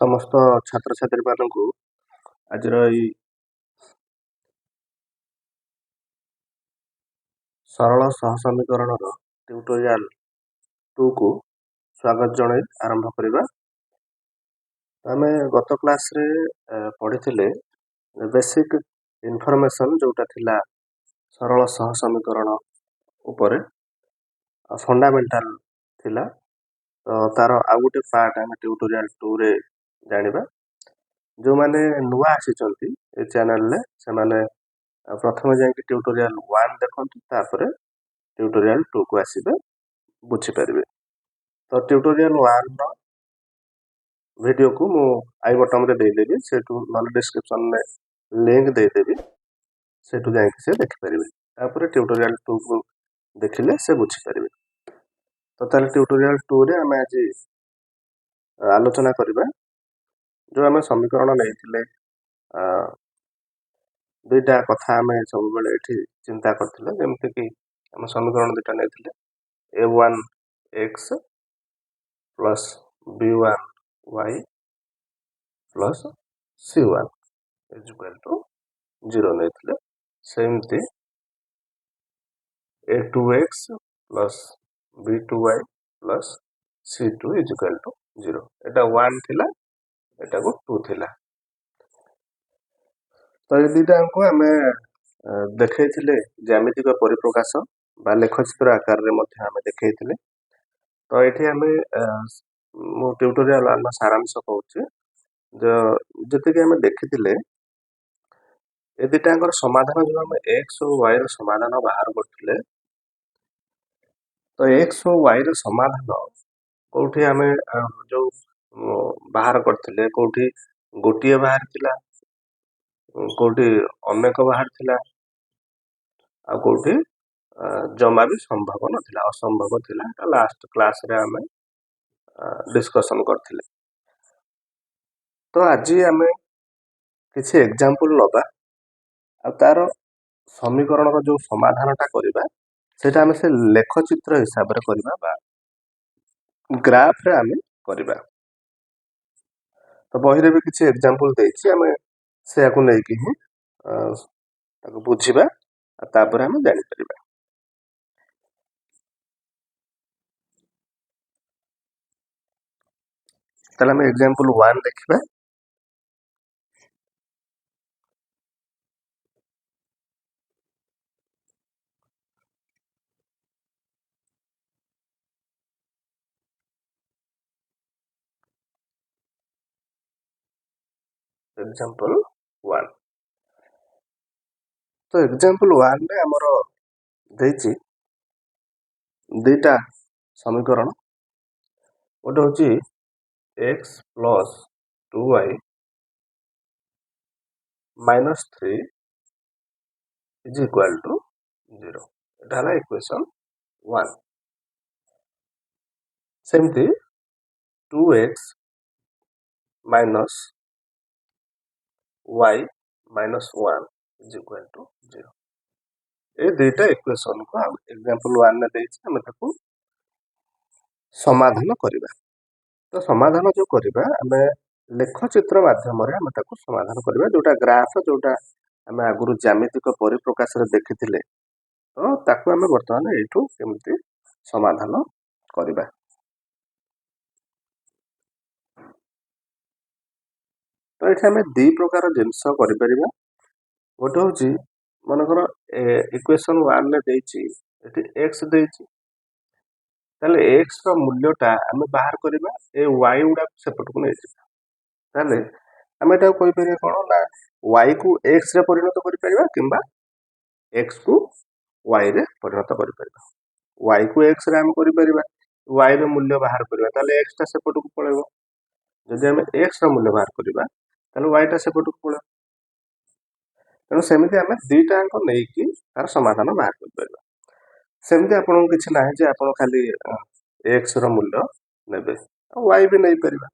ସମସ୍ତ ଛାତ୍ରଛାତ୍ରୀମାନଙ୍କୁ ଆଜିର ଏଇ ସରଳ ସହସମୀକରଣର ଟ୍ୟୁଟୋରିଆଲ 2 କୁ ସ୍ୱାଗତ ଜଣାଇ ଆରମ୍ଭ କରିବା। ଆମେ ଗତ କ୍ଲାସରେ ପଢ଼ିଥିଲେ ବେସିକ୍ ଇନଫର୍ମେସନ୍ ଯୋଉଟା ଥିଲା ସରଳ ସହସମୀକରଣ ଉପରେ ଫଣ୍ଡାମେଣ୍ଟାଲ ଥିଲା। ତ ତାର ଆଉ ଗୋଟେ ପାର୍ଟ ଆମେ ଟ୍ୟୁଟୋରିଆଲ 2 ରେ ଜାଣିବା। ଯେଉଁମାନେ ନୂଆ ଆସିଛନ୍ତି ଏ ଚ୍ୟାନେଲରେ ସେମାନେ ପ୍ରଥମେ ଯାଇକି ଟ୍ୟୁଟୋରିଆଲ 1 ଦେଖନ୍ତୁ, ତାପରେ ଟ୍ୟୁଟୋରିଆଲ 2 କୁ ଆସିବେ, ବୁଝିପାରିବେ। ତ ଟ୍ୟୁଟୋରିଆଲ 1 ର ଭିଡ଼ିଓକୁ ମୁଁ ଆଇ ବଟନରେ ଦେଇଦେବି, ସେଠୁ ନହେଲେ ଡିସ୍କ୍ରିପ୍ସନରେ ଲିଙ୍କ ଦେଇଦେବି, ସେଠୁ ଯାଇକି ସେ ଦେଖିପାରିବେ। ତାପରେ ଟ୍ୟୁଟୋରିଆଲ 2 କୁ ଦେଖିଲେ ସେ ବୁଝିପାରିବେ। ତ ତାହେଲେ ଟ୍ୟୁଟୋରିଆଲ 2 ରେ ଆମେ ଆଜି ଆଲୋଚନା କରିବା ଯେଉଁ ଆମେ ସମୀକରଣ ନେଇଥିଲେ। ଦୁଇଟା କଥା ଆମେ ସବୁବେଳେ ଏଠି ଚିନ୍ତା କରିଥିଲେ, ଯେମିତିକି ଆମେ ସମୀକରଣ ଦୁଇଟା ନେଇଥିଲେ a1x plus b1y plus c1 ଇଜୁକାଲ୍ two 0 ନେଇଥିଲେ। ସେମିତି a2x plus b2y plus c2 ଇଜୁକାଲ୍ two 0, ଏଟା 1 ଥିଲା, ଏଟାକୁ 2 ଥିଲା। ତ ଏ ଦୁଇଟାଙ୍କୁ ଆମେ ଦେଖେଇଥିଲେ ଜ୍ୟାମିତିକ ପରିପ୍ରକାଶ ବା ଲେଖଚିତ୍ର ଆକାରରେ ମଧ୍ୟ ଆମେ ଦେଖେଇଥିଲେ। ତ ଏଠି ଆମେ ମୁଁ ଟ୍ୟୁଟୋରିଆଲ 1 ର ସାରାଂଶ କହୁଛି। ଯେତିକି ଆମେ ଦେଖିଥିଲେ ଏ ଦୁଇଟାଙ୍କର ସମାଧାନ ଯେଉଁ ଆମେ x ଓ y ର ସମାଧାନ ବାହାର କରୁଥିଲେ, ତ x ଓ y ର ସମାଧାନ କୋଉଠି ଆମେ ଯୋଉ ବାହାର କରିଥିଲେ, କୋଉଠି ଗୋଟିଏ ବାହାରିଥିଲା, କୋଉଠି ଅନେକ ବାହାରିଥିଲା, ଆଉ କୋଉଠି ଜମା ବି ସମ୍ଭବ ନଥିଲା, ଅସମ୍ଭବ ଥିଲା। ଲାଷ୍ଟ କ୍ଲାସରେ ଆମେ ଡିସ୍କସନ କରିଥିଲେ। ତ ଆଜି ଆମେ କିଛି ଏକ୍ଜାମ୍ପଲ ନବା, ଆଉ ତାର ସମୀକରଣର ଯୋଉ ସମାଧାନଟା କରିବା ସେଇଟା ଆମେ ସେ ଲେଖଚିତ୍ର ହିସାବରେ କରିବା ବା ଗ୍ରାଫରେ ଆମେ କରିବା। ତ ବହିରେ ବି କିଛି ଏକ୍ଜାମ୍ପଲ ଦେଇଛି, ଆମେ ସେୟାକୁ ନେଇକି ହିଁ ତାକୁ ବୁଝିବା, ଆଉ ତାପରେ ଆମେ ଜାଣିପାରିବା। ତାହେଲେ ଆମେ ଏକ୍ଜାମ୍ପଲ 1 ଦେଖିବା। ଏକ୍ଜାମ୍ପଲ 1, ତ ଏକ୍ଜାମ୍ପଲ 1 ରେ ଆମର ଦେଇଛି ଦୁଇଟା ସମୀକରଣ। ଗୋଟେ ହଉଛି x plus 2y minus 3 is equal to 0, ଏଟା ହେଲା ଇକ୍ୱେସନ 1। ସେମିତି 2x minus y minus 1 is equal to 0, ଏ ଦୁଇଟା ଇକ୍ୱେସନକୁ ଆମେ ଏକ୍ଜାମ୍ପଲ 1 ରେ ଦେଇଛି, ଆମେ ତାକୁ ସମାଧାନ କରିବା। ତ ସମାଧାନ ଯୋଉ କରିବା, ଆମେ ଲେଖଚିତ୍ର ମାଧ୍ୟମରେ ଆମେ ତାକୁ ସମାଧାନ କରିବା। ଯୋଉଟା ଗ୍ରାଫ, ଯୋଉଟା ଆମେ ଆଗରୁ ଜ୍ୟାମିତିକ ପରିପ୍ରକାଶରେ ଦେଖିଥିଲେ, ତ ତାକୁ ଆମେ ବର୍ତ୍ତମାନ ଏଇଠୁ କେମିତି ସମାଧାନ କରିବା। ତ ଏଠି ଆମେ ଦି ପ୍ରକାର ଜିନିଷ କରିପାରିବା। ଗୋଟେ ହଉଛି ମନେକର ଇକ୍ୱେସନ 1 ରେ ଦେଇଛି ଏଠି x ଦେଇଛି, ତାହେଲେ x ର ମୂଲ୍ୟଟା ଆମେ ବାହାର କରିବା, ଏ y ଗୁଡାକୁ ସେପଟକୁ ନେଇଯିବା। ତାହେଲେ ଆମେ ଏଟାକୁ କହିପାରିବା କଣ ନା y କୁ x ରେ ପରିଣତ କରିପାରିବା, କିମ୍ବା x କୁ y ରେ ପରିଣତ କରିପାରିବା। y କୁ x ରେ ଆମେ କରିପାରିବା, y ର ମୂଲ୍ୟ ବାହାର କରିବା, ତାହେଲେ x ଟା ସେପଟକୁ ପଳେଇବ। ଯଦି ଆମେ x ର ମୂଲ୍ୟ ବାହାର କରିବା, ତାହେଲେ y ଟା ସେପଟକୁ ପଳେଇବ। ତେଣୁ ସେମିତି ଆମେ ଦିଟାଙ୍କ ନେଇକି ତାର ସମାଧାନ ବାହାର କରିପାରିବା। ସେମିତି ଆପଣଙ୍କୁ କିଛି ନାହିଁ ଯେ ଆପଣ ଖାଲି x ର ମୂଲ୍ୟ ନେବେ, ଆଉ y ବି ନେଇପାରିବା।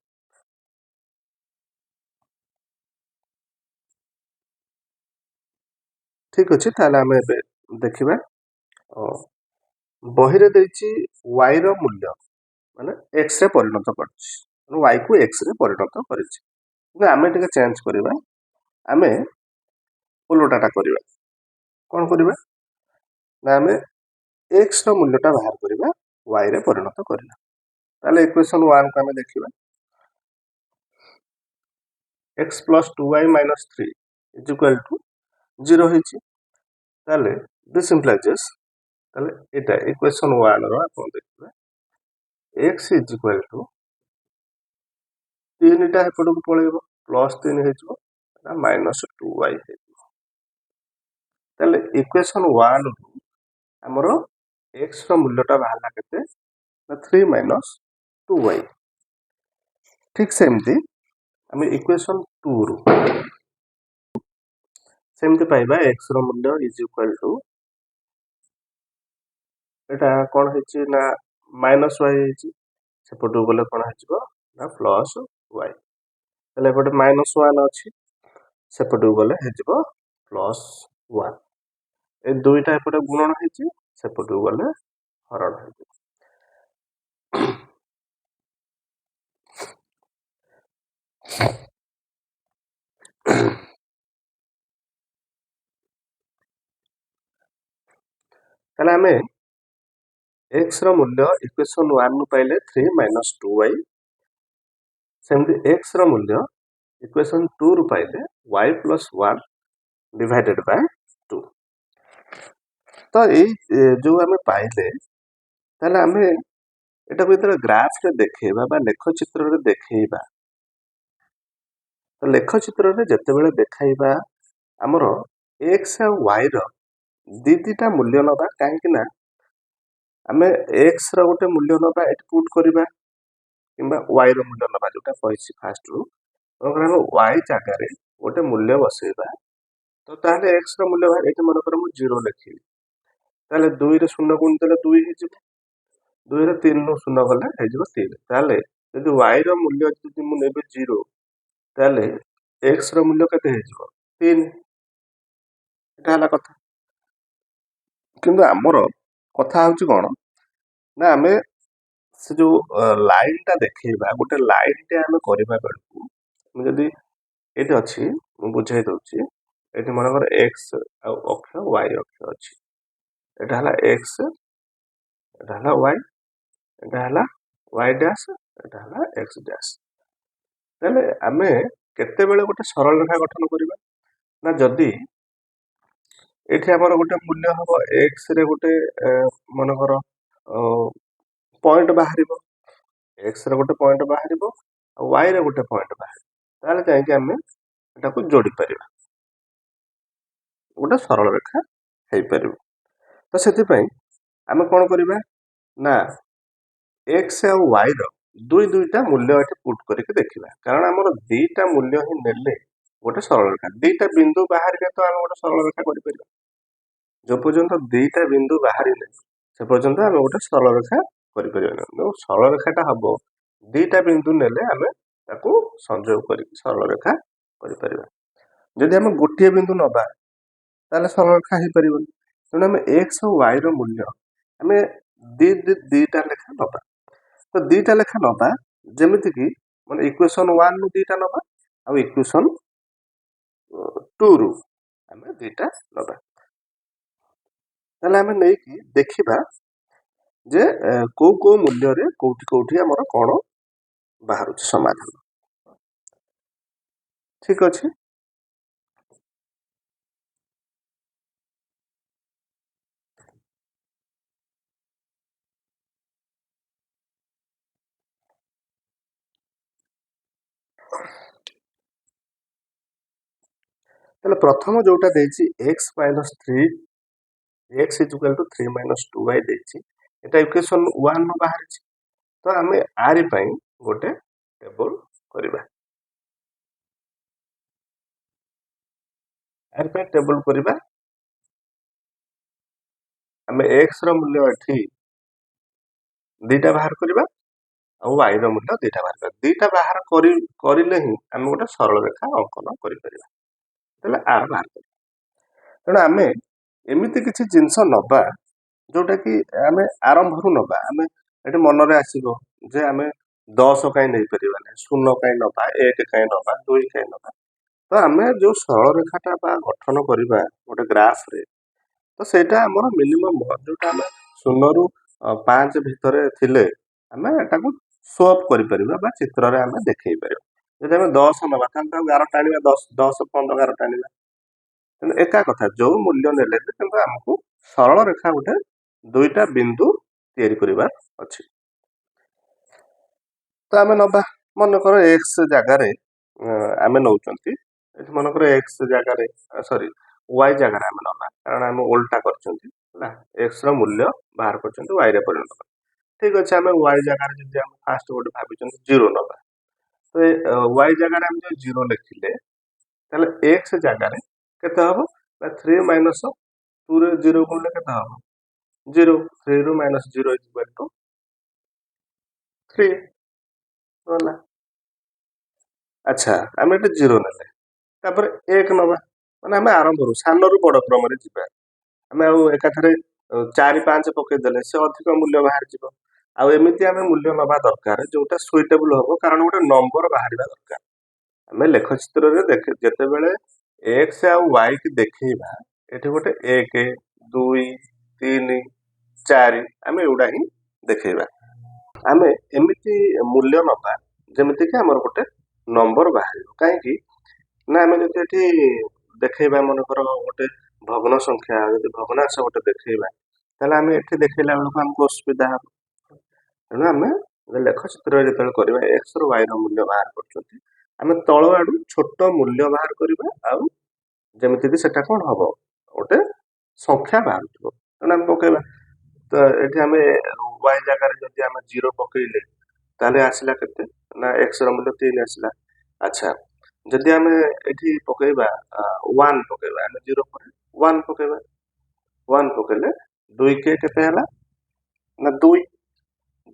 ଠିକ ଅଛି, ତାହେଲେ ଆମେ ଏବେ ଦେଖିବା। ବହିରେ ଦେଇଛି y ର ମୂଲ୍ୟ ମାନେ x ରେ ପରିଣତ କରୁଛି। y କୁ x ରେ ପରିଣତ କରିଛି। କିନ୍ତୁ ଆମେ ଟିକେ ଚେଞ୍ଜ କରିବା, ଆମେ ଓଲଟାଟା କରିବା। କ'ଣ କରିବା ନା ଆମେ x ର ମୂଲ୍ୟଟା ବାହାର କରିବା, y ରେ ପରିଣତ କରିବା। ତାହେଲେ ଇକ୍ୱେସନ୍ 1 କୁ ଆମେ ଦେଖିବା। x plus 2y minus 3 is equal to 0 ହେଇଛି। ତାହେଲେ this implies, ତାହେଲେ ଏଇଟା ଇକ୍ୱେସନ୍ 1 ର ଆପଣ ଦେଖିବା x is equal to 3ଟା ଏପଟକୁ ପଳେଇବ, ପ୍ଲସ୍ 3 ହେଇଯିବ, ମାଇନସ୍ 2y ହେଇଯିବ। ତାହେଲେ ଇକ୍ୱେସନ୍ 1 ରୁ ଆମର x ର ମୂଲ୍ୟଟା ବାହାରିଲା କେତେ ନା 3 minus 2y। ଠିକ୍ ସେମିତି ଆମେ ଇକ୍ୱେସନ୍ 2 ରୁ ସେମିତି ପାଇବା x ର ମୂଲ୍ୟ ଇଜ ଇକ୍ୱାଲ ଟୁ, ଏଟା କ'ଣ ହେଇଛି ନା ମାଇନସ୍ y ହେଇଛି, ସେପଟକୁ ଗଲେ କ'ଣ ହେଇଯିବ ନା ପ୍ଲସ୍ y। ତାହେଲେ ଏପଟେ ମାଇନସ୍ 1 ଅଛି, ସେପଟକୁ ଗଲେ ହେଇଯିବ ପ୍ଲସ୍ 1। ଏ ଦୁଇଟା ଏପଟେ ଗୁଣନ ହେଇଛି, ସେପଟକୁ ଗଲେ ହରଣ ହେଇଯିବ। ତାହେଲେ ଆମେ x ର ମୂଲ୍ୟ ଇକ୍ୱେସନ୍ 1 ରୁ ପାଇଲେ 3 minus 2y, ସେମିତି x ର ମୂଲ୍ୟ ଇକ୍ୱେସନ୍ 2 ରୁ ପାଇଲେ y plus 1 divided by 2। ତ ଏଇ ଯୋଉ ଆମେ ପାଇଲେ, ତାହେଲେ ଆମେ ଏଟାକୁ ଯେତେବେଳେ ଗ୍ରାଫରେ ଦେଖେଇବା ବା ଲେଖଚିତ୍ରରେ ଦେଖେଇବା, ତ ଲେଖଚିତ୍ରରେ ଯେତେବେଳେ ଦେଖାଇବା ଆମର x ଆଉ y ର ଦିଟା ମୂଲ୍ୟ ନେବା। କାହିଁକି ନା ଆମେ x ର ଗୋଟେ ମୂଲ୍ୟ ନେବା ଏଠି ପୁଟ୍ କରିବା, କିମ୍ବା y ର ମୂଲ୍ୟ ନେବା, ଯୋଉଟା କହିଛି ଫାଷ୍ଟରୁ ଆମେ y ଜାଗାରେ ଗୋଟେ ମୂଲ୍ୟ ବସେଇବା। ତ ତାହେଲେ x ର ମୂଲ୍ୟ ଏଠି ମନେକର ମୁଁ 0 ଲେଖିଲି, ତାହେଲେ 2 ରେ 0 ଗୁଣି ଦେଲେ 2 ହେଇଯିବ, 2 ରେ 3 ରୁ 0 ଗଲେ ହେଇଯିବ 3। ତାହେଲେ ଯଦି y ର ମୂଲ୍ୟ ଯଦି ମୁଁ ନେବି 0, ତାହେଲେ x ର ମୂଲ୍ୟ କେତେ ହେଇଯିବ 3। ଏଟା ହେଲା କଥା। କିନ୍ତୁ ଆମର କଥା ହଉଛି କ'ଣ ନା ଆମେ ସେ ଯୋଉ ଲାଇନଟା ଦେଖେଇବା, ଗୋଟେ ଲାଇନଟେ ଆମେ କରିବା ବେଳକୁ ଯଦି ଏଇଠି ଅଛି, ମୁଁ ବୁଝାଇ ଦଉଛି। ଏଠି ମନେକର x ଆଉ ଅକ୍ଷ y ଅକ୍ଷ ଅଛି, ଏଟା ହେଲା x, ଏଟା ହେଲା y, ଏଟା ହେଲା y ଡ୍ୟାସ୍, ଏଟା ହେଲା x ଡ୍ୟାସ୍। ତାହେଲେ ଆମେ କେତେବେଳେ ଗୋଟେ ସରଳ ରେଖା ଗଠନ କରିବା ନା ଯଦି ଏଠି ଆମର ଗୋଟେ ମୂଲ୍ୟ ହବ x ରେ ଗୋଟେ ମନେକର ପଏଣ୍ଟ ବାହାରିବ, x ରେ ଗୋଟେ ପଏଣ୍ଟ ବାହାରିବ ଆଉ y ରେ ଗୋଟେ ପଏଣ୍ଟ ବାହାରିବ, ତାହେଲେ ଯାଇକି ଆମେ ଏଟାକୁ ଯୋଡ଼ି ପାରିବା, ଗୋଟେ ସରଳ ରେଖା ହେଇପାରିବ। ତ ସେଥିପାଇଁ ଆମେ କ'ଣ କରିବା ନା x ଆଉ y ର ଦୁଇଟା ମୂଲ୍ୟ ଏଠି ପୁଟ୍ କରିକି ଦେଖିବା। କାରଣ ଆମର ଦିଟା ମୂଲ୍ୟ ହିଁ ନେଲେ ଗୋଟେ ସରଳ ରେଖା, ଦିଟା ବିନ୍ଦୁ ବାହାରିଲେ ତ ଆମେ ଗୋଟେ ସରଳ ରେଖା କରିପାରିବା। ଯୋଉ ପର୍ଯ୍ୟନ୍ତ ଦିଟା ବିନ୍ଦୁ ବାହାରିଲେ ସେ ପର୍ଯ୍ୟନ୍ତ ଆମେ ଗୋଟେ ସରଳ ରେଖା କରିପାରିବାନି। ଯୋଉ ସରଳ ରେଖାଟା ହବ, ଦିଟା ବିନ୍ଦୁ ନେଲେ ଆମେ ତାକୁ ସଂଯୋଗ କରିକି ସରଳ ରେଖା କରିପାରିବା। ଯଦି ଆମେ ଗୋଟିଏ ବିନ୍ଦୁ ନବା, ତାହେଲେ ସରଳ ରେଖା ହେଇପାରିବନି। ତେଣୁ ଆମେ x ଆଉ y ର ମୂଲ୍ୟ ଆମେ ଦିଟା ଲେଖା ନବା। ତ ଦିଟା ଲେଖା ନବା, ଯେମିତିକି ମାନେ ଇକ୍ୱେସନ୍ 1 ରୁ ଦିଟା ନବା ଆଉ ଇକ୍ୱେସନ୍ 2 ରୁ ଆମେ ଦିଟା ନବା। ତାହେଲେ ଆମେ ନେଇକି ଦେଖିବା ଯେ କୋଉ କୋଉ ମୂଲ୍ୟରେ କୋଉଠି ଆମର କ'ଣ ବାହାରୁଛି ସମାଧାନ। ଠିକ ଅଛି। ତାହେଲେ ପ୍ରଥମ ଯୋଉଟା ଦେଇଛି x minus 3, x is equal to 3 minus 2y ଦେଇଛି, এটা ଇକ୍ୱେସନ୍ 1 ରୁ ବାହାରିଛି। ତ ଆମେ ଆରି ପାଇଁ ଗୋଟେ ଟେବଲ କରିବା। ଆରି ପାଇଁ ଟେବଲ କରିବା, ଆମେ x ର ମୂଲ୍ୟ ଏଠି ଦିଟା ବାହାର କରିବା ଆଉ y ର ମୂଲ୍ୟ ଦିଟା ବାହାର କରିବା। ଦିଟା ବାହାର କରିଲେ ହିଁ ଆମେ ଗୋଟେ ସରଳ ରେଖା ଅଙ୍କନ କରିପାରିବା। ତାହେଲେ ଆର ବାହାର କରିବା। ତେଣୁ ଆମେ ଏମିତି କିଛି ଜିନିଷ ନବା ଯୋଉଟା କି ଆମେ ଆରମ୍ଭରୁ ନବା, ଆମେ ଏଠି ମନରେ ଆସିବ ଯେ ଆମେ 10 କାହିଁ ନେଇପାରିବାନି, 0 କାହିଁ ନବା, 1 କାହିଁ ନବା, 2 କାହିଁ ନବା। ତ ଆମେ ଯୋଉ ସରଳ ରେଖାଟା ବା ଗଠନ କରିବା ଗୋଟେ ଗ୍ରାଫରେ, ତ ସେଇଟା ଆମର ମିନିମମ୍ ଯୋଉଟା ଆମେ 0ରୁ 5 ଭିତରେ ଥିଲେ ଆମେ ଏଟାକୁ ଶୋ ଅପ୍ କରିପାରିବା ବା ଚିତ୍ରରେ ଆମେ ଦେଖେଇ ପାରିବା। ଯଦି ଆମେ 10 ନବା ତାହେଲେ ତାକୁ ଗାର ଟାଣିବା, 10 15 ଗାର ଟାଣିବା। କିନ୍ତୁ ଏକା କଥା ଯୋଉ ମୂଲ୍ୟ ନେଲେ ବି କିନ୍ତୁ ଆମକୁ ସରଳ ରେଖା ଗୋଟେ 2ଟା ବିନ୍ଦୁ ତିଆରି କରିବାର ଅଛି। ତ ଆମେ ନବା ମନେକର x ଜାଗାରେ ଆମେ ନଉଛନ୍ତି, ଏଠି ମନେକର x ଜାଗାରେ ସରି y ଜାଗାରେ ଆମେ ନବା, କାରଣ ଆମେ ଓଲଟା କରିଛନ୍ତି ହେଲା, x ର ମୂଲ୍ୟ ବାହାର କରିଛନ୍ତି y ରେ ପରିଣତ କରିବା। ଠିକ ଅଛି, ଆମେ y ଜାଗାରେ ଯଦି ଆମେ ଫାଷ୍ଟ ଗୋଟେ ଭାବିଛନ୍ତି 0 ନବା, ତ y ଜାଗାରେ ଆମେ ଯଦି 0 ଲେଖିଲେ ତାହେଲେ x ଜାଗାରେ କେତେ ହବ ନା 3 ମାଇନସ 2 ରେ 0 ଗୁଣିଲେ କେତେ ହବ 0, 3 ରୁ ମାଇନସ 0 ଇଜ ଇକ୍ୱାଲ ଟୁ 3 ହେଲା। ଆଚ୍ଛା, ଆମେ ଏଠି 0 ନେଲେ, ତାପରେ 1 ନବା, ମାନେ ଆମେ ଆରମ୍ଭରୁ ସାନରୁ ବଡ କ୍ରମରେ ଯିବା। ଆମେ ଆଉ ଏକାଥରେ 4 5 ପକେଇଦେଲେ ସେ ଅଧିକ ମୂଲ୍ୟ ବାହାରିଯିବ। ଆଉ ଏମିତି ଆମେ ମୂଲ୍ୟ ନବା ଦରକାର ଯୋଉଟା ସୁଇଟେବୁଲ ହବ, କାରଣ ଗୋଟେ ନମ୍ବର ବାହାରିବା ଦରକାର। ଆମେ ଲେଖଚିତ୍ରରେ ଯେତେବେଳେ x ଆଉ y କି ଦେଖେଇବା, ଏଠି ଗୋଟେ 1 2 3 4 ଆମେ ଏଗୁଡା ହିଁ ଦେଖେଇବା। ଆମେ ଏମିତି ମୂଲ୍ୟ ନବା ଯେମିତିକି ଆମର ଗୋଟେ ନମ୍ବର ବାହାରିବ। କାହିଁକି ନା ଆମେ ଯଦି ଏଠି ଦେଖେଇବା ମନେକର ଗୋଟେ ଭଗ୍ନ ସଂଖ୍ୟା, ଯଦି ଭଗ୍ନାଂଶ ଗୋଟେ ଦେଖେଇବା, ତାହେଲେ ଆମେ ଏଠି ଦେଖେଇଲା ବେଳକୁ ଆମକୁ ଅସୁବିଧା ହବ। ତେଣୁ ଆମେ ଲେଖଚିତ୍ରରେ ଯେତେବେଳେ କରିବା x ର y ର ମୂଲ୍ୟ ବାହାର କରୁଛନ୍ତି, ଆମେ ତଳ ଆଡୁ ଛୋଟ ମୂଲ୍ୟ ବାହାର କରିବା, ଆଉ ଯେମିତିକି ସେଟା କଣ ହବ ଗୋଟେ ସଂଖ୍ୟା ବାହାରୁଥିବ। ତେଣୁ ଆମେ ପକେଇବା, ତ ଏଠି ଆମେ y ଜାଗାରେ ଯଦି ଆମେ 0 ପକେଇଲେ ତାହେଲେ ଆସିଲା କେତେ ନା x ର ମୂଲ୍ୟ 3 ଆସିଲା। ଆଚ୍ଛା, ଯଦି ଆମେ ଏଠି ପକେଇବା 1 ପକେଇବା, ଆମେ 0 ପରେ 1 ପକେଇବା, 1 ପକେଇଲେ 2 କେ କେତେ ହେଲା ନା 2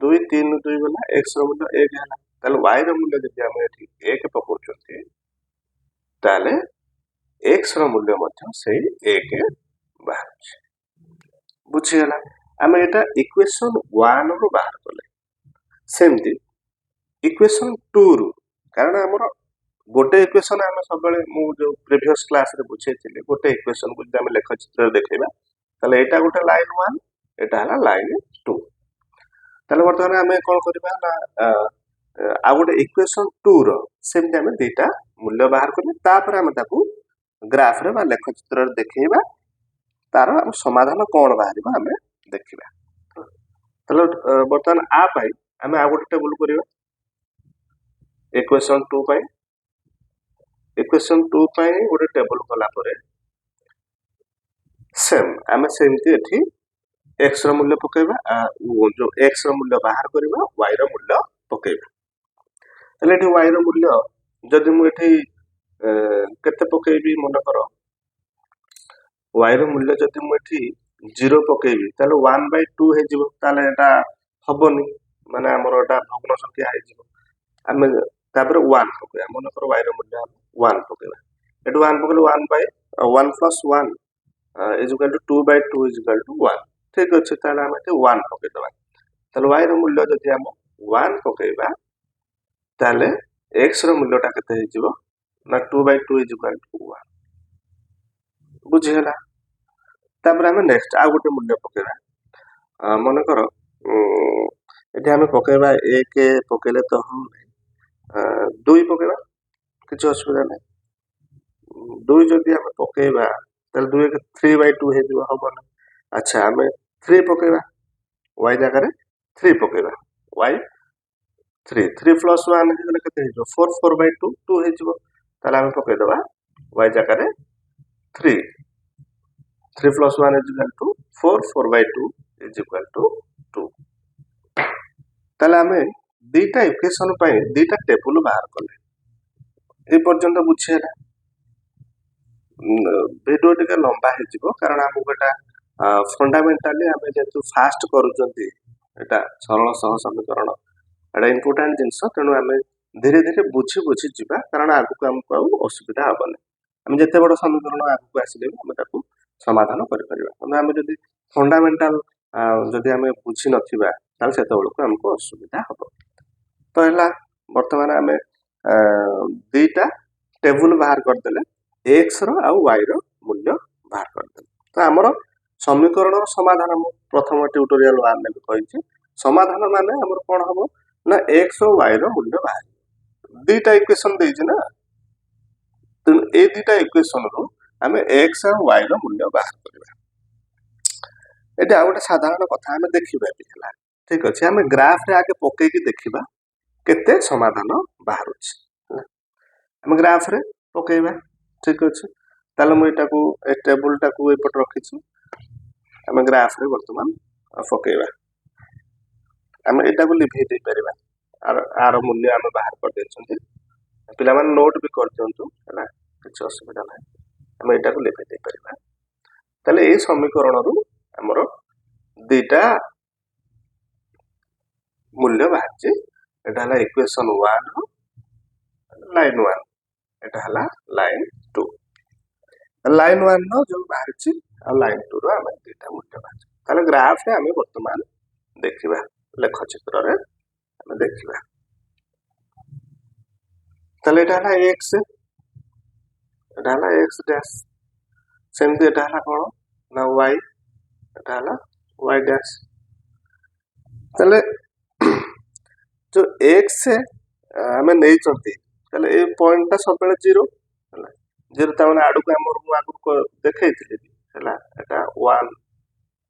2 3 2 ଗଲା, x ର ମୂଲ୍ୟ 1 ହେଲା। ତାହେଲେ y ର ମୂଲ୍ୟ ଯଦି ଆମେ ଏଠି 1 ପକଉଛନ୍ତି, ତାହେଲେ x ର ମୂଲ୍ୟ ମଧ୍ୟ ସେଇ 1 ବାହାରୁଛି। ବୁଝିଗଲା? ଆମେ ଏଟା ଇକ୍ୱେସନ 1 ରୁ ବାହାର କଲେ। ସେମିତି ଇକ୍ୱେସନ 2 ରୁ, କାରଣ ଆମର ଗୋଟେ ଇକ୍ୱେସନ ଆମେ ସବୁବେଳେ, ମୁଁ ଯୋଉ ପ୍ରିଭିୟସ କ୍ଲାସରେ ବୁଝେଇଥିଲି, ଗୋଟେ ଇକ୍ୱେସନକୁ ଯଦି ଆମେ ଲେଖଚିତ୍ରରେ ଦେଖେଇବା ତାହେଲେ ଏଇଟା ଗୋଟେ ଲାଇନ 1, ଏଟା ହେଲା ଲାଇନ 2। ତାହେଲେ ବର୍ତ୍ତମାନ ଆମେ କଣ କରିବା ନା ଆଉ ଗୋଟେ ଇକ୍ୱେସନ 2 ର ସେମିତି ଆମେ ଦିଟା ମୂଲ୍ୟ ବାହାର କରିବା, ତାପରେ ଆମେ ତାକୁ ଗ୍ରାଫରେ ବା ଲେଖଚିତ୍ରରେ ଦେଖେଇବା, ତାର ସମାଧାନ କଣ ବାହାରିବ ଆମେ ଦେଖିବା। ତାହେଲେ ବର୍ତ୍ତମାନ ଆ ପାଇଁ ଆମେ ଆଉ ଗୋଟେ ଟେବୁଲ କରିବା, ଇକ୍ୱେସନ 2 ପାଇଁ। ଇକ୍ୱେସନ 2 ପାଇଁ ଗୋଟେ ଟେବୁଲ କଲା ପରେ ସେମ୍ ଆମେ ସେମିତି ଏଠି x ର ମୂଲ୍ୟ ପକେଇବା, ଯୋଉ x ର ମୂଲ୍ୟ ବାହାର କରିବା, y ର ମୂଲ୍ୟ ପକେଇବା। ତାହେଲେ ଏଠି y ର ମୂଲ୍ୟ ଯଦି ମୁଁ ଏଠି କେତେ ପକେଇବି, ମନେକର y ର ମୂଲ୍ୟ ଯଦି ମୁଁ ଏଠି 0 ପକେଇବି ତାହେଲେ 1/2 ହେଇଯିବ, ତାହେଲେ ଏଟା ହବନି, ମାନେ ଆମର ଏଟା ଭଗ୍ନ ସଂଖ୍ୟା ହେଇଯିବ। ଆମେ ତାପରେ 1 ପକେଇବା, ମନେକର y ର ମୂଲ୍ୟ 1 ପକେଇବା, ଏଠୁ 1 ପକେଇଲେ 1 plus 1 is equal to 2/2 is equal to 1। ଠିକ ଅଛି, ତାହେଲେ ଆମେ ଏଠି 1 ପକେଇଦବା। ତାହେଲେ y ର ମୂଲ୍ୟ ଯଦି ଆମେ 1 ପକେଇବା, ତାହେଲେ x ର ମୂଲ୍ୟଟା କେତେ ହେଇଯିବ ନା 2/2 is equal to 1। ବୁଝିଗଲା? ତାପରେ ଆମେ ନେକ୍ସଟ ଆଉ ଗୋଟେ ମୂଲ୍ୟ ପକେଇବା, ମନେକର ଏଠି ଆମେ ପକେଇବା 1 ପକେଇଲେ ତ ହଉନି, 2 ପକେଇବା, କିଛି ଅସୁବିଧା ନାହିଁ। 2 ଯଦି ଆମେ ପକେଇବା ତାହେଲେ 2 3/2 ହେଇଯିବ, ହବନି। ଆଚ୍ଛା, ଆମେ 3 ପକେଇବା, y ଜାଗାରେ 3 ପକେଇବା, y 3 plus 1 ହେଇଗଲେ କେତେ ହେଇଯିବ 4/2 2 ହେଇଯିବ। ତାହେଲେ ଆମେ ପକେଇଦବା y ଜାଗାରେ 3 plus 1 is equal to 4/2 is equal to 2। ତାହେଲେ ଆମେ ଦିଟା ଇକ୍ୱେସନ ପାଇଁ ଦିଟା ଟେବୁଲ ବାହାର କଲେ। ଏ ପର୍ଯ୍ୟନ୍ତ ବୁଝିହେଲା? ଭିଡିଓ ଟିକେ ଲମ୍ବା ହେଇଯିବ, କାରଣ ଆମକୁ ଏଟା ଫଣ୍ଡାମେଣ୍ଟାଲି ଆମେ ଯେହେତୁ ଫାଷ୍ଟ କରୁଛନ୍ତି, ଏଟା ସରଳ ସହ ସମୀକରଣ, ଏଟା ଇମ୍ପୋର୍ଟାଣ୍ଟ ଜିନିଷ, ତେଣୁ ଆମେ ଧୀରେ ଧୀରେ ବୁଝି ବୁଝି ଯିବା, କାରଣ ଆଗକୁ ଆମକୁ ଆଉ ଅସୁବିଧା ହବନି। ଆମେ ଯେତେ ବଡ ସମୀକରଣ ଆଗକୁ ଆସିଲେ ବି ଆମେ ତାକୁ ସମାଧାନ କରିପାରିବା। କିନ୍ତୁ ଆମେ ଯଦି ଫଣ୍ଡାମେଣ୍ଟାଲ ଯଦି ଆମେ ବୁଝି ନଥିବା, ତାହେଲେ ସେତେବେଳକୁ ଆମକୁ ଅସୁବିଧା ହବ। तो है बर्तमान आम दीटा टेबुल बाहर करदे एक्स वाई मूल्य बाहर करदे तो आमर समीकरण समाधान प्रथम ट्यूटोरियल वन में कही समाधान माने आमर कौन हम ना एक्स और वाई मूल्य बाहर दीटा इक्वेशन देछि ना तेणु ए दीटा इक्वेशन रू आम एक्स और वाई मूल्य बाहर करवा ये गोटे साधारण कथा आम देखा भी ठीक अच्छे आम ग्राफ रे आगे पकईकी देखा केते समाधान बाहर आम ग्राफ रे पकेबा ठीक अच्छे ताले मुझे टेबुल टाकू एपट रखी आम ग्राफ रे बर्तमान पकेबा आम एटा को लिभे दे परिबा आर मूल्य आम बाहर कर देछंती पिला माने नोट भी कर दियंतु हैला किछ असुविधा नै आम एटा को लिभे दे परिबा ताले ए समीकरण रू हमर दीटा मूल्य बाहर एटा हला इक्वेशन 1 लाइन 1 एटा हला लाइन 2 लाइन 1 नो जो बाहर छि आ लाइन 2 रो हम दीटा मूल्य बाहर ताले ग्राफ रे हम वर्तमान देखिबा लेख चित्र रे हम देखिबा ताले एटा हला x एटा हला x डैश सेमती एटा हला कोन ना y एटा हला y डैश ताले जो x से हमें नहीं चलती ताले ए पॉइंट ता सब बेले 0 हला 0 ता माने आडू को हमर मु आगु को देखैथिले हला एटा 1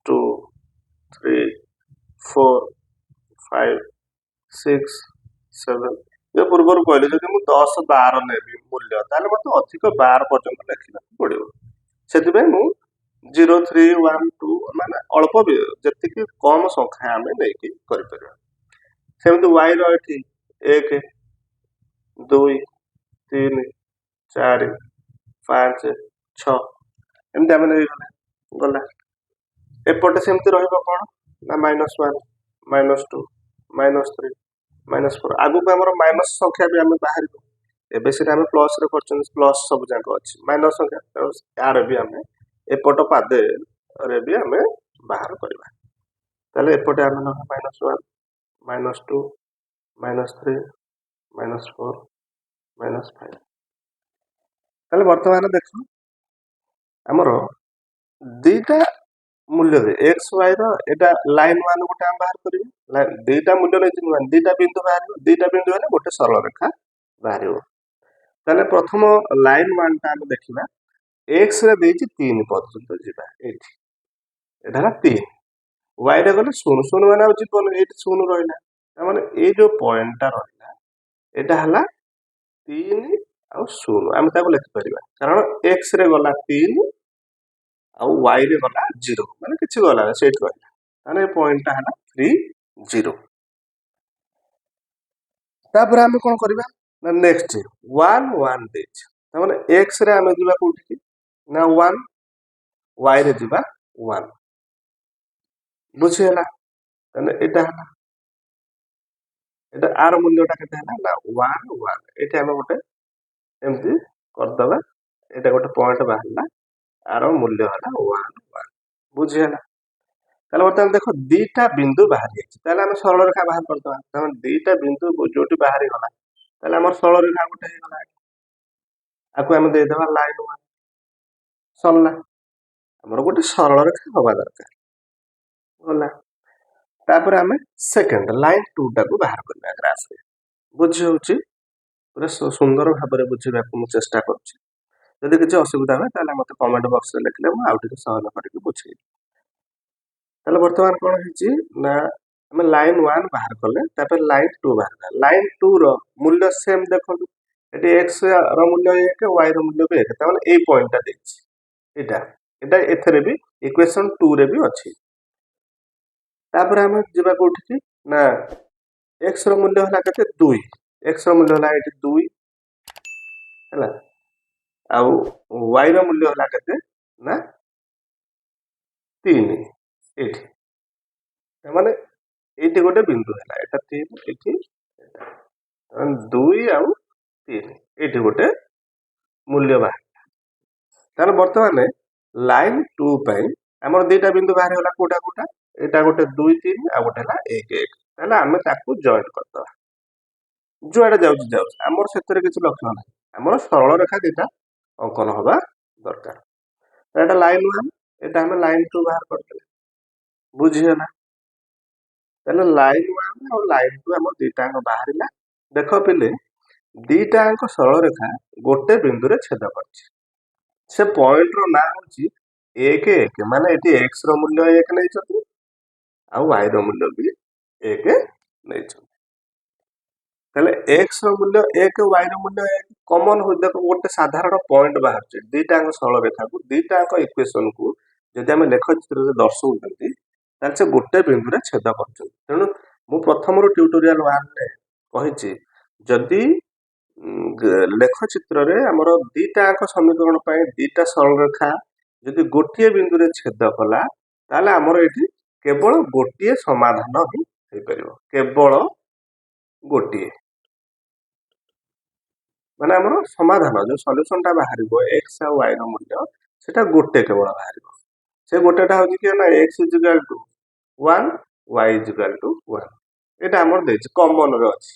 2 3 4 5 6 7 ये पूर्व कहले जदि मु 10 12 नेबी मूल्य ताले मते अधिक 12 पर्यंत लिखिना पड़िबो सेति मु 0 3 1 2 माने अल्प जति कि कम संख्या हमें नहीं कि करि परिबा सेमति y रो एठी 1 2 3 4 5 6 एमति हम नहीं गला एपटे सेमति रहइबो कोन ना -1 -2 -3 -4 आगु को हमर माइनस संख्या भी हमें बाहर एबे से हमें प्लस रे करछन प्लस सब जाक अछि माइनस संख्या यार भी हमें एपट पादे रे भी हमें बाहर करबा ताले एपटे हमें -1 -2 -3 -4 -5 ताले वर्तमान देखो हमर दीटा मूल्य रे x y रो एटा लाइन 1 गोटे हम बाहर करिवे दीटा मूल्य रे जिन दीटा बिंदु बाहर दीटा बिंदु हेले गोटे सरल रेखा बाहरिबो ताले प्रथम लाइन 1 ता हम देखिबा x रे देछि 3 पर्यंत जिबा एठी एटा हला 3 y रे गले 0 0 माने जीवन एठी 0 रहइला माने ए जो पॉइंट ता रहइला एटा हला 3 आ 0 हम ताको लिखि परिबा कारण x रे गला 3 आ y रे गला 0 माने किछि गला सेट रहइला माने पॉइंट ता हला 3 0 तापर हम कोन करबा ना नेक्स्ट 1 1 देछ त माने x रे हम दिबा कोठी ना 1 y रे दिबा 1 बुझियला तने एटा हला एटा आर मूल्यटा केते हला ना 1 1 एटा हम गोटे एमती कर दबा एटा गोटे पॉइंट बाहरला आर मूल्य हला 1 1 बुझियला ताले वर्तमान देखो दीटा बिंदु बाहर जायछि ताले हम सरल रेखा बाहर कर दबा तने दीटा बिंदु जोटी बाहर गला ताले हमर सरल रेखा गोटे हे गला आकु हम दे देबा लाइन 1 सरला हमर गोटे सरल रेखा होबा दरकार गला तापर हमें सेकंड लाइन 2 टा को बाहर करबा ग्राफ रे बुझि होछि पूरा सुंदर भाबरे बुझिबा को मु चेष्टा करछि यदि किछि असुविधा हो ताले मते कमेंट बॉक्स रे लिखले मु आउट के सहन करिके बुझि ताले वर्तमान कोन हिछि ना हम लाइन 1 बाहर करले तापर लाइन 2 बाहर लाइन 2 रो मूल्य सेम देखो एटी x रो मूल्य 1 y रो मूल्य भी 1 त माने ए पॉइंट ता देछि एटा एटा एथरे भी इक्वेशन 2 रे भी अछि तापर हम जिबा कोठी ना x रो मूल्य हला कते 2 x रो मूल्य हला एटी 2 हला आउ y रो मूल्य हला कते ना 3 एठी माने एठी गोटे बिंदु हला एटा 3 एठी एटा 2 आउ 3 एठी गोटे मूल्य बाहर तार वर्तमान लाइन 2 पई हमर दीटा बिंदु बाहर होला कोटा कोटा एटा गोटे 2 3 आ गोटे हला 1 1 ताला हम ताकू जॉइन कर दबा ଯୁଆଡେ ଯାଉଛି ଯାଉଛି, ଆମର ସେଥିରେ କିଛି ଲକ୍ଷ୍ୟ ନାହିଁ। ଆମର ସରଳ ରେଖା ଦିଟା ଅଙ୍କନ ହବା ଦରକାର। ଏଇଟା ଲାଇନ୍ 1, ଏଇଟା ଆମେ ଲାଇନ୍ 2 ବାହାର କରିଦେଲେ, ବୁଝିହେଲା। ତାହେଲେ ଲାଇନ୍ 1 ଆଉ ଲାଇନ୍ 2 ଆମର ଦିଟାଙ୍କ ବାହାରିଲା। ଦେଖ ପିଲେ, ଦିଟାଙ୍କ ସରଳ ରେଖା ଗୋଟେ ବିନ୍ଦୁରେ ଛେଦ କରିଛି। ସେ ପଏଣ୍ଟର ନାଁ ହଉଛି 1 1, ମାନେ ଏଠି x ର ମୂଲ୍ୟ 1 ନେଇଛନ୍ତି ଆଉ y ର ମୂଲ୍ୟ ବି 1 ନେଇଛନ୍ତି। ତାହେଲେ x ର ମୂଲ୍ୟ 1, y ର ମୂଲ୍ୟ 1 କମନ ହଉଛି। ଦେଖ, ଗୋଟେ ସାଧାରଣ ପଏଣ୍ଟ ବାହାରୁଛି ଦିଟାଙ୍କ ସରଳ ରେଖାକୁ, ଦିଟାଙ୍କ ଇକ୍ୱେସନକୁ ଯଦି ଆମେ ଲେଖଚିତ୍ରରେ ଦର୍ଶଉଛନ୍ତି, ତାହେଲେ ସେ ଗୋଟେ ବିନ୍ଦୁରେ ଛେଦ କରୁଛନ୍ତି। ତେଣୁ ମୁଁ ପ୍ରଥମରୁ ଟ୍ୟୁଟୋରିଆଲ 1ରେ କହିଛି, ଯଦି ଲେଖଚିତ୍ରରେ ଆମର ଦିଟାଙ୍କ ସମୀକରଣ ପାଇଁ ଦିଟା ସରଳ ରେଖା ଯଦି ଗୋଟିଏ ବିନ୍ଦୁରେ ଛେଦ କଲା, ତାହେଲେ ଆମର ଏଠି କେବଳ ଗୋଟିଏ ସମାଧାନ ହିଁ ହେଇପାରିବ, କେବଳ ଗୋଟିଏ। ମାନେ ଆମର ସମାଧାନ ଯୋଉ ସଲ୍ୟୁସନଟା ବାହାରିବ x ଆଉ y ର ମୂଲ୍ୟ, ସେଟା ଗୋଟେ କେବଳ ବାହାରିବ। ସେ ଗୋଟେଟା ହଉଛି କି ନା x ଇଜିକାଲ ଟୁ 1, y ଇଜିକାଲ ଟୁ 1। ଏଇଟା ଆମର ଦେଇଛି, କମନରେ ଅଛି।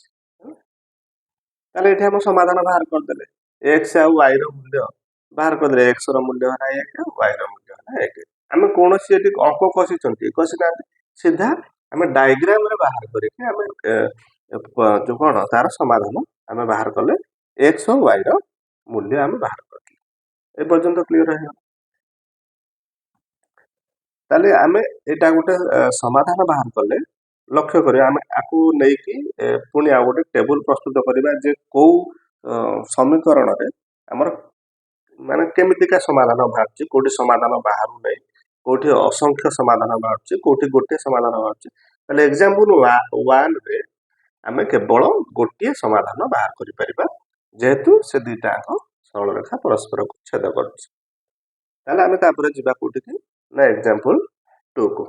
ତାହେଲେ ଏଠି ଆମ ସମାଧାନ ବାହାର କରିଦେଲେ, x ଆଉ y ର ମୂଲ୍ୟ ବାହାର କରିଦେଲେ। x ର ମୂଲ୍ୟ ହେଲା 1, y ର ମୂଲ୍ୟ ହେଲା 1। ଆମେ କୌଣସି ଏଠି ଅଙ୍କ କଷିଛନ୍ତି, କଷିନାହାନ୍ତି, ସିଧା ଆମେ ଡାଇଗ୍ରାମରେ ବାହାର କରିକି ଆମେ ଯୋଉ କଣ ତାର ସମାଧାନ ଆମେ ବାହାର କଲେ, x ଓ y ର ମୂଲ୍ୟ ଆମେ ବାହାର କରିଲେ। ଏ ପର୍ଯ୍ୟନ୍ତ କ୍ଲିୟର ହେଇଗଲା। ତାହେଲେ ଆମେ ଏଇଟା ଗୋଟେ ସମାଧାନ ବାହାର କଲେ, ଲକ୍ଷ୍ୟ କରିବା ଆମେ ଆକୁ ନେଇକି ପୁଣି ଆଉ ଗୋଟେ ଟେବୁଲ ପ୍ରସ୍ତୁତ କରିବା ଯେ କୋଉ ସମୀକରଣରେ ଆମର ମାନେ କେମିତିକା ସମାଧାନ ବାହାରୁଛି, କୋଉଠି ସମାଧାନ ବାହାରୁ ନାହିଁ, କୋଉଠି ଅସଂଖ୍ୟ ସମାଧାନ ବାହାରୁଛି, କୋଉଠି ଗୋଟିଏ ସମାଧାନ ବାହାରୁଛି। ତାହେଲେ ଏକ୍ସାମ୍ପଲ 1ରେ ଆମେ କେବଳ ଗୋଟିଏ ସମାଧାନ ବାହାର କରିପାରିବା, ଯେହେତୁ ସେ ଦିଟାଙ୍କ ସରଳ ରେଖା ପରସ୍ପରକୁ ଛେଦ କରୁଛି। ତାହେଲେ ଆମେ ତାପରେ ଯିବା କୋଉଠିକି ନା ଏକ୍ସାମ୍ପଲ 2 କୁ।